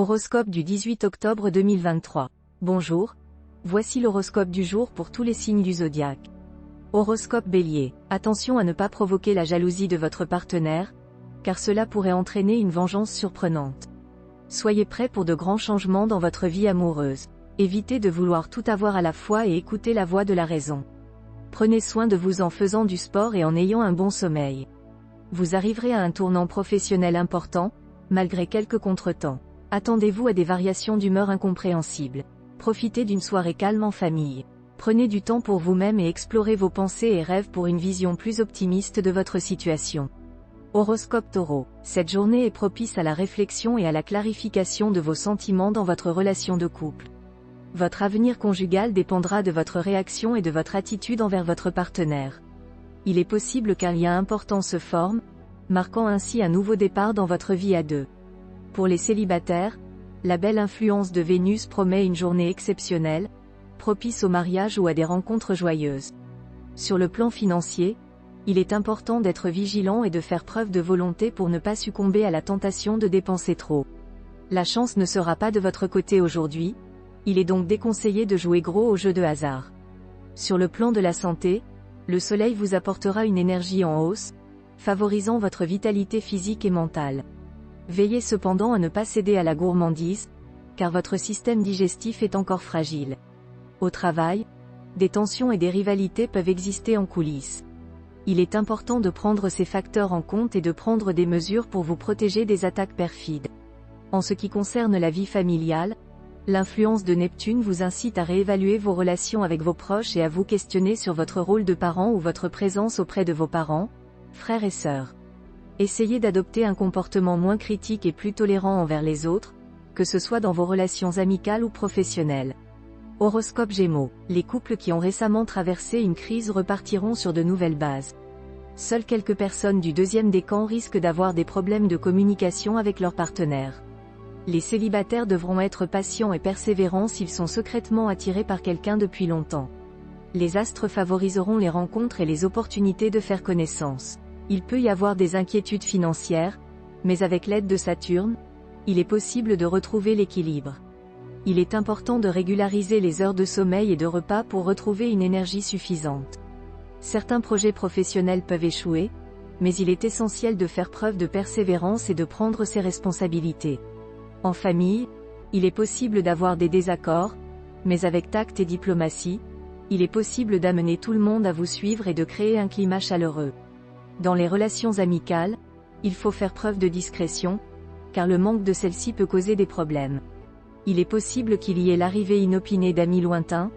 Horoscope du 18 octobre 2023. Bonjour. Voici l'horoscope du jour pour tous les signes du zodiaque. Horoscope Bélier. Attention à ne pas provoquer la jalousie de votre partenaire, car cela pourrait entraîner une vengeance surprenante. Soyez prêts pour de grands changements dans votre vie amoureuse. Évitez de vouloir tout avoir à la fois et écoutez la voix de la raison. Prenez soin de vous en faisant du sport et en ayant un bon sommeil. Vous arriverez à un tournant professionnel important, malgré quelques contretemps. Attendez-vous à des variations d'humeur incompréhensibles. Profitez d'une soirée calme en famille. Prenez du temps pour vous-même et explorez vos pensées et rêves pour une vision plus optimiste de votre situation. Horoscope Taureau. Cette journée est propice à la réflexion et à la clarification de vos sentiments dans votre relation de couple. Votre avenir conjugal dépendra de votre réaction et de votre attitude envers votre partenaire. Il est possible qu'un lien important se forme, marquant ainsi un nouveau départ dans votre vie à deux. Pour les célibataires, la belle influence de Vénus promet une journée exceptionnelle, propice au mariage ou à des rencontres joyeuses. Sur le plan financier, il est important d'être vigilant et de faire preuve de volonté pour ne pas succomber à la tentation de dépenser trop. La chance ne sera pas de votre côté aujourd'hui, il est donc déconseillé de jouer gros au jeu de hasard. Sur le plan de la santé, le soleil vous apportera une énergie en hausse, favorisant votre vitalité physique et mentale. Veillez cependant à ne pas céder à la gourmandise, car votre système digestif est encore fragile. Au travail, des tensions et des rivalités peuvent exister en coulisses. Il est important de prendre ces facteurs en compte et de prendre des mesures pour vous protéger des attaques perfides. En ce qui concerne la vie familiale, l'influence de Neptune vous incite à réévaluer vos relations avec vos proches et à vous questionner sur votre rôle de parent ou votre présence auprès de vos parents, frères et sœurs. Essayez d'adopter un comportement moins critique et plus tolérant envers les autres, que ce soit dans vos relations amicales ou professionnelles. Horoscope Gémeaux. Les couples qui ont récemment traversé une crise repartiront sur de nouvelles bases. Seules quelques personnes du deuxième décan risquent d'avoir des problèmes de communication avec leur partenaire. Les célibataires devront être patients et persévérants s'ils sont secrètement attirés par quelqu'un depuis longtemps. Les astres favoriseront les rencontres et les opportunités de faire connaissance. Il peut y avoir des inquiétudes financières, mais avec l'aide de Saturne, il est possible de retrouver l'équilibre. Il est important de régulariser les heures de sommeil et de repas pour retrouver une énergie suffisante. Certains projets professionnels peuvent échouer, mais il est essentiel de faire preuve de persévérance et de prendre ses responsabilités. En famille, il est possible d'avoir des désaccords, mais avec tact et diplomatie, il est possible d'amener tout le monde à vous suivre et de créer un climat chaleureux. Dans les relations amicales, il faut faire preuve de discrétion, car le manque de celle-ci peut causer des problèmes. Il est possible qu'il y ait l'arrivée inopinée d'amis lointains,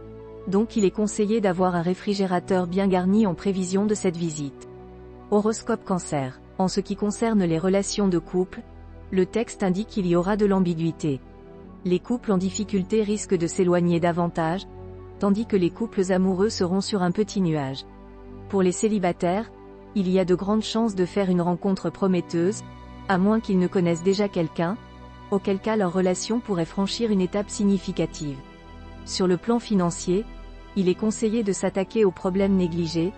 donc il est conseillé d'avoir un réfrigérateur bien garni en prévision de cette visite. Horoscope Cancer. En ce qui concerne les relations de couple, le texte indique qu'il y aura de l'ambiguïté. Les couples en difficulté risquent de s'éloigner davantage, tandis que les couples amoureux seront sur un petit nuage. Pour les célibataires, il y a de grandes chances de faire une rencontre prometteuse, à moins qu'ils ne connaissent déjà quelqu'un, auquel cas leur relation pourrait franchir une étape significative. Sur le plan financier, il est conseillé de s'attaquer aux problèmes négligés,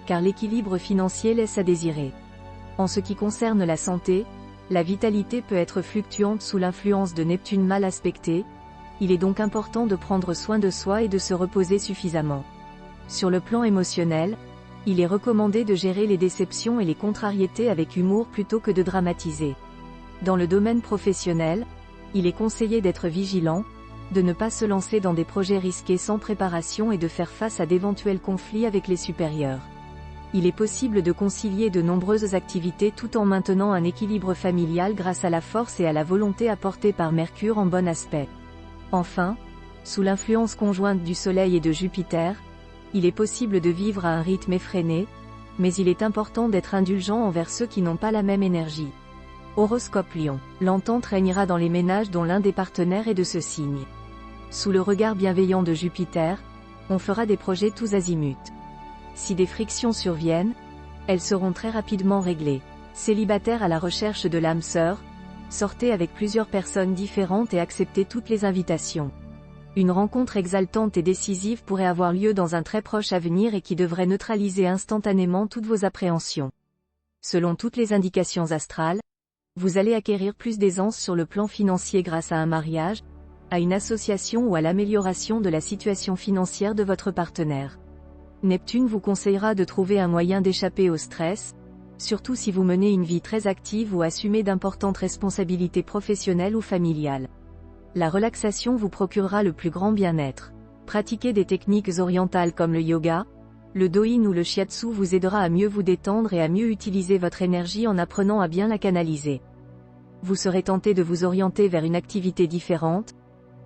car l'équilibre financier laisse à désirer. En ce qui concerne la santé, la vitalité peut être fluctuante sous l'influence de Neptune mal aspectée, il est donc important de prendre soin de soi et de se reposer suffisamment. Sur le plan émotionnel, il est recommandé de gérer les déceptions et les contrariétés avec humour plutôt que de dramatiser. Dans le domaine professionnel, il est conseillé d'être vigilant, de ne pas se lancer dans des projets risqués sans préparation et de faire face à d'éventuels conflits avec les supérieurs. Il est possible de concilier de nombreuses activités tout en maintenant un équilibre familial grâce à la force et à la volonté apportée par Mercure en bon aspect. Enfin, sous l'influence conjointe du Soleil et de Jupiter, il est possible de vivre à un rythme effréné, mais il est important d'être indulgent envers ceux qui n'ont pas la même énergie. Horoscope Lion. L'entente régnera dans les ménages dont l'un des partenaires est de ce signe. Sous le regard bienveillant de Jupiter, on fera des projets tous azimuts. Si des frictions surviennent, elles seront très rapidement réglées. Célibataire à la recherche de l'âme sœur, sortez avec plusieurs personnes différentes et acceptez toutes les invitations. Une rencontre exaltante et décisive pourrait avoir lieu dans un très proche avenir et qui devrait neutraliser instantanément toutes vos appréhensions. Selon toutes les indications astrales, Vous allez acquérir plus d'aisance sur le plan financier grâce à un mariage, à une association ou à l'amélioration de la situation financière de votre partenaire. Neptune vous conseillera de trouver un moyen d'échapper au stress, surtout si vous menez une vie très active ou assumez d'importantes responsabilités professionnelles ou familiales. La relaxation vous procurera le plus grand bien-être. Pratiquer des techniques orientales comme le yoga, le do-in ou le shiatsu vous aidera à mieux vous détendre et à mieux utiliser votre énergie en apprenant à bien la canaliser. Vous serez tenté de vous orienter vers une activité différente,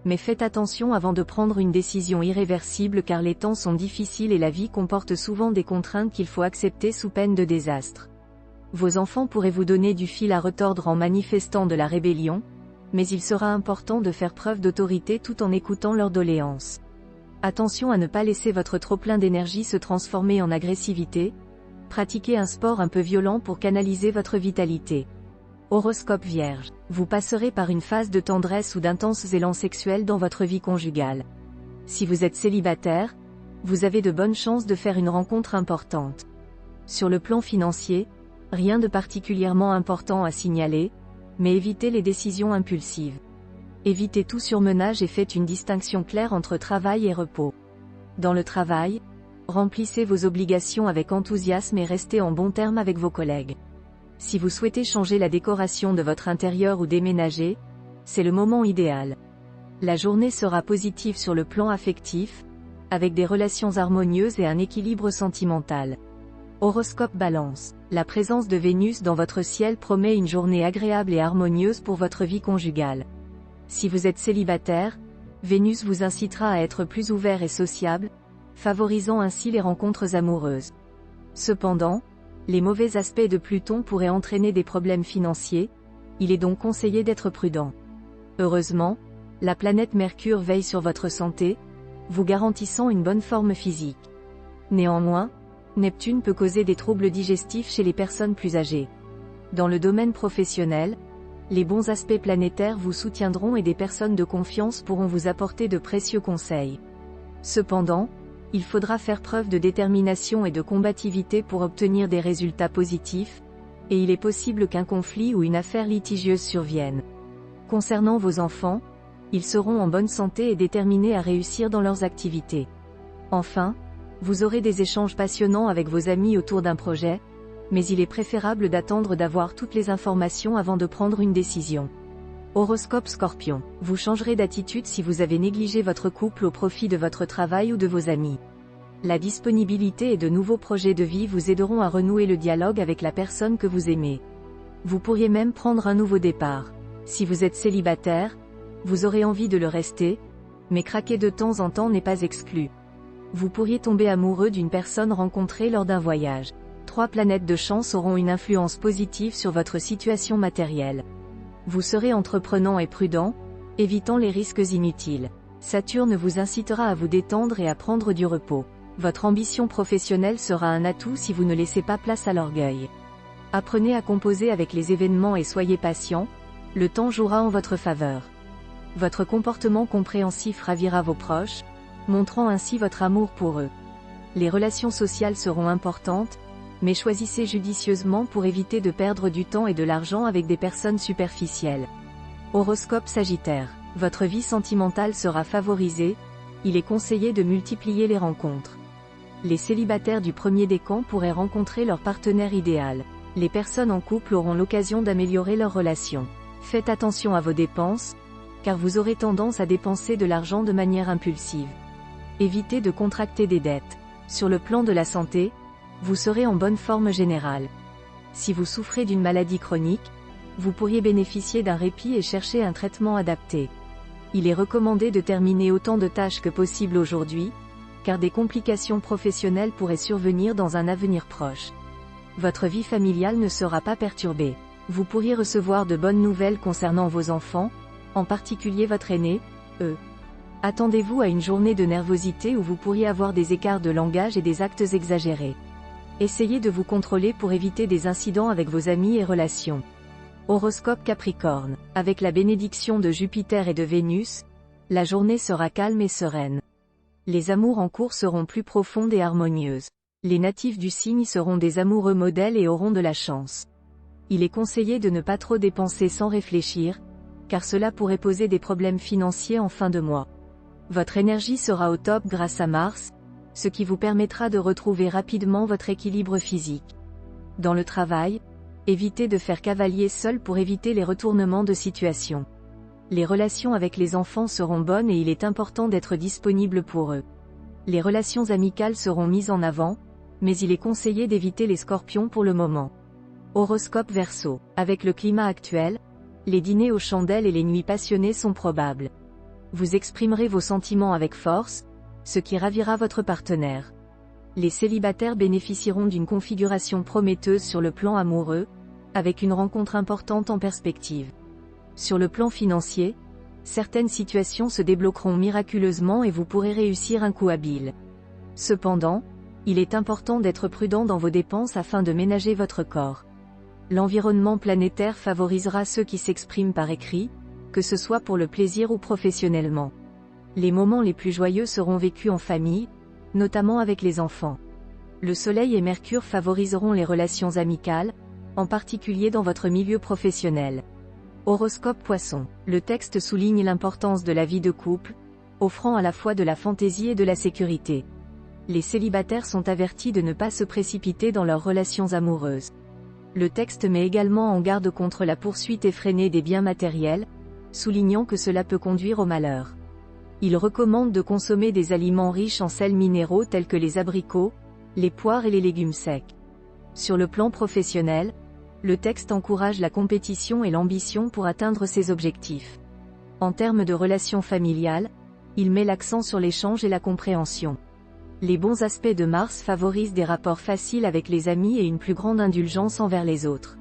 mais faites attention avant de prendre une décision irréversible car les temps sont difficiles et la vie comporte souvent des contraintes qu'il faut accepter sous peine de désastre. Vos enfants pourraient vous donner du fil à retordre en manifestant de la rébellion, mais il sera important de faire preuve d'autorité tout en écoutant leurs doléances. Attention à ne pas laisser votre trop-plein d'énergie se transformer en agressivité, pratiquez un sport un peu violent pour canaliser votre vitalité. Horoscope Vierge. Vous passerez par une phase de tendresse ou d'intenses élans sexuels dans votre vie conjugale. Si vous êtes célibataire, vous avez de bonnes chances de faire une rencontre importante. Sur le plan financier, rien de particulièrement important à signaler, mais évitez les décisions impulsives. Évitez tout surmenage et faites une distinction claire entre travail et repos. Dans le travail, remplissez vos obligations avec enthousiasme et restez en bons termes avec vos collègues. Si vous souhaitez changer la décoration de votre intérieur ou déménager, c'est le moment idéal. La journée sera positive sur le plan affectif, avec des relations harmonieuses et un équilibre sentimental. Horoscope Balance. La présence de Vénus dans votre ciel promet une journée agréable et harmonieuse pour votre vie conjugale. Si vous êtes célibataire, Vénus vous incitera à être plus ouvert et sociable, favorisant ainsi les rencontres amoureuses. Cependant, les mauvais aspects de Pluton pourraient entraîner des problèmes financiers, il est donc conseillé d'être prudent. Heureusement, la planète Mercure veille sur votre santé, vous garantissant une bonne forme physique. Néanmoins, Neptune peut causer des troubles digestifs chez les personnes plus âgées. Dans le domaine professionnel, les bons aspects planétaires vous soutiendront et des personnes de confiance pourront vous apporter de précieux conseils. Cependant, il faudra faire preuve de détermination et de combativité pour obtenir des résultats positifs, et il est possible qu'un conflit ou une affaire litigieuse survienne. Concernant vos enfants, ils seront en bonne santé et déterminés à réussir dans leurs activités. Enfin, vous aurez des échanges passionnants avec vos amis autour d'un projet, mais il est préférable d'attendre d'avoir toutes les informations avant de prendre une décision. Horoscope Scorpion. Vous changerez d'attitude si vous avez négligé votre couple au profit de votre travail ou de vos amis. La disponibilité et de nouveaux projets de vie vous aideront à renouer le dialogue avec la personne que vous aimez. Vous pourriez même prendre un nouveau départ. Si vous êtes célibataire, vous aurez envie de le rester, mais craquer de temps en temps n'est pas exclu. Vous pourriez tomber amoureux d'une personne rencontrée lors d'un voyage. 3 planètes de chance auront une influence positive sur votre situation matérielle. Vous serez entreprenant et prudent, évitant les risques inutiles. Saturne vous incitera à vous détendre et à prendre du repos. Votre ambition professionnelle sera un atout si vous ne laissez pas place à l'orgueil. Apprenez à composer avec les événements et soyez patient, le temps jouera en votre faveur. Votre comportement compréhensif ravira vos proches, montrant ainsi votre amour pour eux. Les relations sociales seront importantes, mais choisissez judicieusement pour éviter de perdre du temps et de l'argent avec des personnes superficielles. Horoscope Sagittaire. Votre vie sentimentale sera favorisée, il est conseillé de multiplier les rencontres. Les célibataires du premier décan pourraient rencontrer leur partenaire idéal. Les personnes en couple auront l'occasion d'améliorer leur relation. Faites attention à vos dépenses, car vous aurez tendance à dépenser de l'argent de manière impulsive. Évitez de contracter des dettes. Sur le plan de la santé, vous serez en bonne forme générale. Si vous souffrez d'une maladie chronique, vous pourriez bénéficier d'un répit et chercher un traitement adapté. Il est recommandé de terminer autant de tâches que possible aujourd'hui, car des complications professionnelles pourraient survenir dans un avenir proche. Votre vie familiale ne sera pas perturbée. Vous pourriez recevoir de bonnes nouvelles concernant vos enfants, en particulier votre aîné, eux. Attendez-vous à une journée de nervosité où vous pourriez avoir des écarts de langage et des actes exagérés. Essayez de vous contrôler pour éviter des incidents avec vos amis et relations. Horoscope Capricorne. Avec la bénédiction de Jupiter et de Vénus, la journée sera calme et sereine. Les amours en cours seront plus profondes et harmonieuses. Les natifs du signe seront des amoureux modèles et auront de la chance. Il est conseillé de ne pas trop dépenser sans réfléchir, car cela pourrait poser des problèmes financiers en fin de mois. Votre énergie sera au top grâce à Mars, ce qui vous permettra de retrouver rapidement votre équilibre physique. Dans le travail, évitez de faire cavalier seul pour éviter les retournements de situation. Les relations avec les enfants seront bonnes et il est important d'être disponible pour eux. Les relations amicales seront mises en avant, mais il est conseillé d'éviter les scorpions pour le moment. Horoscope Verseau. Avec le climat actuel, les dîners aux chandelles et les nuits passionnées sont probables. Vous exprimerez vos sentiments avec force, ce qui ravira votre partenaire. Les célibataires bénéficieront d'une configuration prometteuse sur le plan amoureux, avec une rencontre importante en perspective. Sur le plan financier, certaines situations se débloqueront miraculeusement et vous pourrez réussir un coup habile. Cependant, il est important d'être prudent dans vos dépenses afin de ménager votre corps. L'environnement planétaire favorisera ceux qui s'expriment par écrit, que ce soit pour le plaisir ou professionnellement. Les moments les plus joyeux seront vécus en famille, notamment avec les enfants. Le Soleil et Mercure favoriseront les relations amicales, en particulier dans votre milieu professionnel. Horoscope Poisson. Le texte souligne l'importance de la vie de couple, offrant à la fois de la fantaisie et de la sécurité. Les célibataires sont avertis de ne pas se précipiter dans leurs relations amoureuses. Le texte met également en garde contre la poursuite effrénée des biens matériels, soulignant que cela peut conduire au malheur. Il recommande de consommer des aliments riches en sels minéraux tels que les abricots, les poires et les légumes secs. Sur le plan professionnel, le texte encourage la compétition et l'ambition pour atteindre ses objectifs. En termes de relations familiales, il met l'accent sur l'échange et la compréhension. Les bons aspects de Mars favorisent des rapports faciles avec les amis et une plus grande indulgence envers les autres.